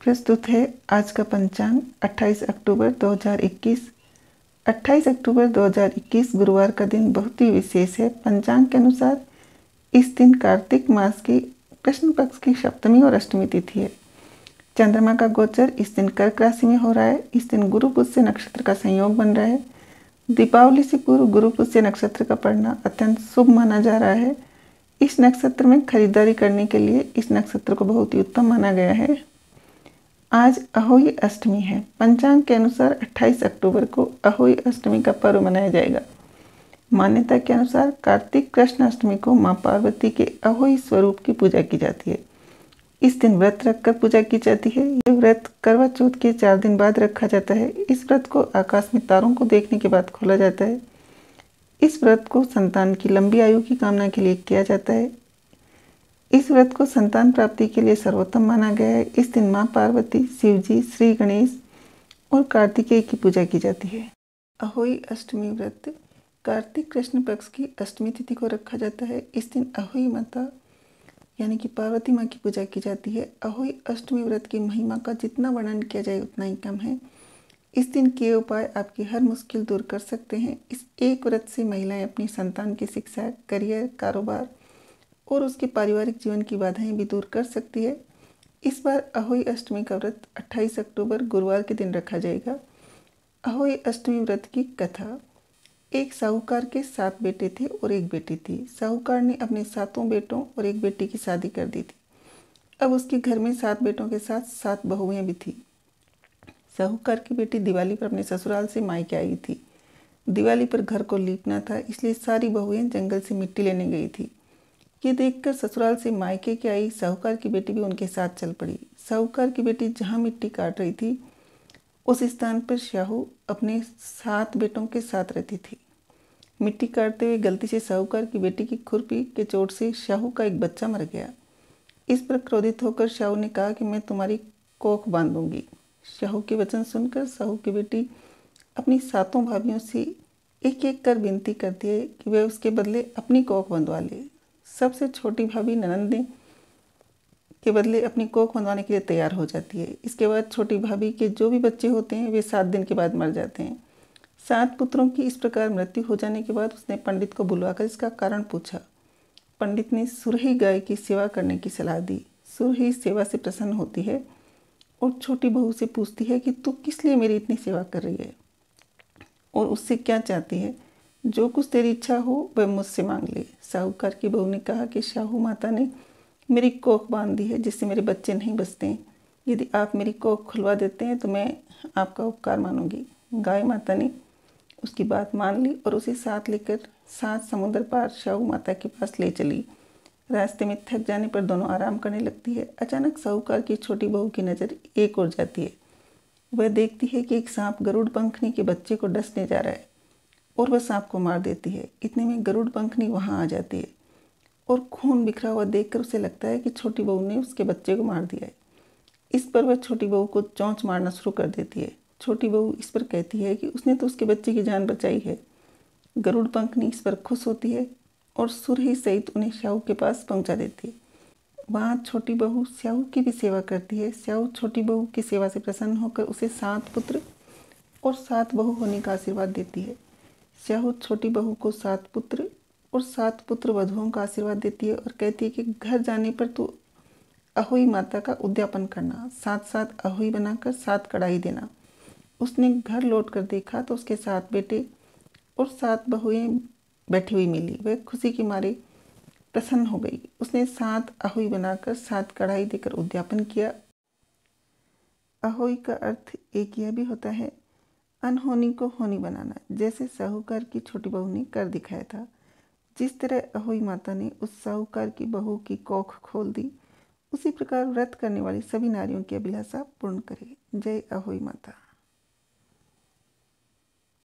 प्रस्तुत है आज का पंचांग 28 अक्टूबर 2021। 28 अक्टूबर 2021 गुरुवार का दिन बहुत ही विशेष है। पंचांग के अनुसार इस दिन कार्तिक मास की कृष्ण पक्ष की सप्तमी और अष्टमी तिथि है। चंद्रमा का गोचर इस दिन कर्क राशि में हो रहा है। इस दिन गुरु पुष्य नक्षत्र का संयोग बन रहा है। दीपावली से पूर्व गुरु पुष्य नक्षत्र का पड़ना अत्यंत शुभ माना जा रहा है। इस नक्षत्र में खरीदारी करने के लिए इस नक्षत्र को बहुत ही उत्तम माना गया है। आज अहोई अष्टमी है। पंचांग के अनुसार 28 अक्टूबर को अहोई अष्टमी का पर्व मनाया जाएगा। मान्यता के अनुसार कार्तिक कृष्ण अष्टमी को मां पार्वती के अहोई स्वरूप की पूजा की जाती है। इस दिन व्रत रखकर पूजा की जाती है। यह व्रत करवा चौथ के 4 दिन बाद रखा जाता है। इस व्रत को आकाश में तारों को देखने के बाद खोला जाता है। इस व्रत को संतान की लंबी आयु की कामना के लिए किया जाता है। इस व्रत को संतान प्राप्ति के लिए सर्वोत्तम माना गया है। इस दिन मां पार्वती, शिवजी, श्री गणेश और कार्तिकेय की पूजा की जाती है। अहोई अष्टमी व्रत कार्तिक कृष्ण पक्ष की अष्टमी तिथि को रखा जाता है। इस दिन अहोई माता यानी कि पार्वती माँ की पूजा की जाती है। अहोई अष्टमी व्रत की महिमा का जितना वर्णन किया जाए उतना ही कम है। इस दिन किए उपाय आपकी हर मुश्किल दूर कर सकते हैं। इस एक व्रत से महिलाएं अपनी संतान की शिक्षा, करियर, कारोबार और उसके पारिवारिक जीवन की बाधाएं भी दूर कर सकती है। इस बार अहोई अष्टमी का व्रत 28 अक्टूबर गुरुवार के दिन रखा जाएगा। अहोई अष्टमी व्रत की कथा। एक साहूकार के 7 बेटे थे और एक बेटी थी। साहूकार ने अपने 7 बेटों और एक बेटी की शादी कर दी थी। अब उसके घर में 7 बेटों के साथ 7 बहुएं भी थी। साहूकार की बेटी दिवाली पर अपने ससुराल से मायके आई थी। दिवाली पर घर को लीपना था, इसलिए सारी बहुएं जंगल से मिट्टी लेने गई थी। ये देखकर ससुराल से मायके की आई साहूकार की बेटी भी उनके साथ चल पड़ी। साहूकार की बेटी जहाँ मिट्टी काट रही थी उस स्थान पर शाहू अपने 7 बेटों के साथ रहती थी। मिट्टी काटते हुए गलती से साहूकार की बेटी की खुरपी के चोट से शाहू का एक बच्चा मर गया। इस पर क्रोधित होकर शाहू ने कहा कि मैं तुम्हारी कोख बांधूंगी। शाहू के वचन सुनकर साहू की बेटी अपनी 7 भाभियों से एक एक कर विनती करती है कि वह उसके बदले अपनी कोख बंधवा ले। सबसे छोटी भाभी ननंद के बदले अपनी कोख बंधवाने के लिए तैयार हो जाती है। इसके बाद छोटी भाभी के जो भी बच्चे होते हैं वे 7 दिन के बाद मर जाते हैं। 7 पुत्रों की इस प्रकार मृत्यु हो जाने के बाद उसने पंडित को बुलवाकर इसका कारण पूछा। पंडित ने सुरही गाय की सेवा करने की सलाह दी। सुरही सेवा से प्रसन्न होती है और छोटी बहू से पूछती है कि तू किस लिए मेरी इतनी सेवा कर रही है और उससे क्या चाहती है। जो कुछ तेरी इच्छा हो वह मुझसे मांग ले। साहूकार की बहू ने कहा कि शाहू माता ने मेरी कोख बांध दी है जिससे मेरे बच्चे नहीं बचते हैं। यदि आप मेरी कोख खुलवा देते हैं तो मैं आपका उपकार मानूंगी। गाय माता ने उसकी बात मान ली और उसे साथ लेकर 7 समुद्र पार शाहू माता के पास ले चली। रास्ते में थक जाने पर दोनों आराम करने लगती है। अचानक साहूकार की छोटी बहू की नज़र एक ओर जाती है। वह देखती है कि एक सांप गरुड़ पंखनी के बच्चे को डसने जा रहा है और वह सांप को मार देती है। इतने में गरुड़ पंखनी वहां आ जाती है और खून बिखरा हुआ देखकर उसे लगता है कि छोटी बहू ने उसके बच्चे को मार दिया है। इस पर वह छोटी बहू को चोंच मारना शुरू कर देती है। छोटी बहू इस पर कहती है कि उसने तो उसके बच्चे की जान बचाई है। गरुड़ पंखनी इस पर खुश होती है और सुरही सहित उन्हें शाहू के पास पहुंचा देती है। वहाँ छोटी बहू शाहू की भी सेवा करती है। शाहू छोटी बहू की सेवा से प्रसन्न होकर उसे 7 पुत्र और 7 बहू होने का आशीर्वाद देती है। शाहू छोटी बहू को 7 पुत्र और 7 पुत्र वधुओं का आशीर्वाद देती है और कहती है कि घर जाने पर तू अहोई माता का उद्यापन करना, 7 अहोई बनाकर 7 कढ़ाई देना। उसने घर लौटकर देखा तो उसके 7 बेटे और 7 बहुएं बैठी हुई मिली। वह खुशी के मारे प्रसन्न हो गई। उसने 7 अहोई बनाकर 7 कढ़ाई देकर उद्यापन किया। अहोई का अर्थ एक यह भी होता है अनहोनी को होनी बनाना, जैसे साहूकार की छोटी बहू ने कर दिखाया था। जिस तरह अहोई माता ने उस साहूकार की बहू की कोख खोल दी, उसी प्रकार व्रत करने वाली सभी नारियों की अभिलाषा पूर्ण करे। जय अहोई माता।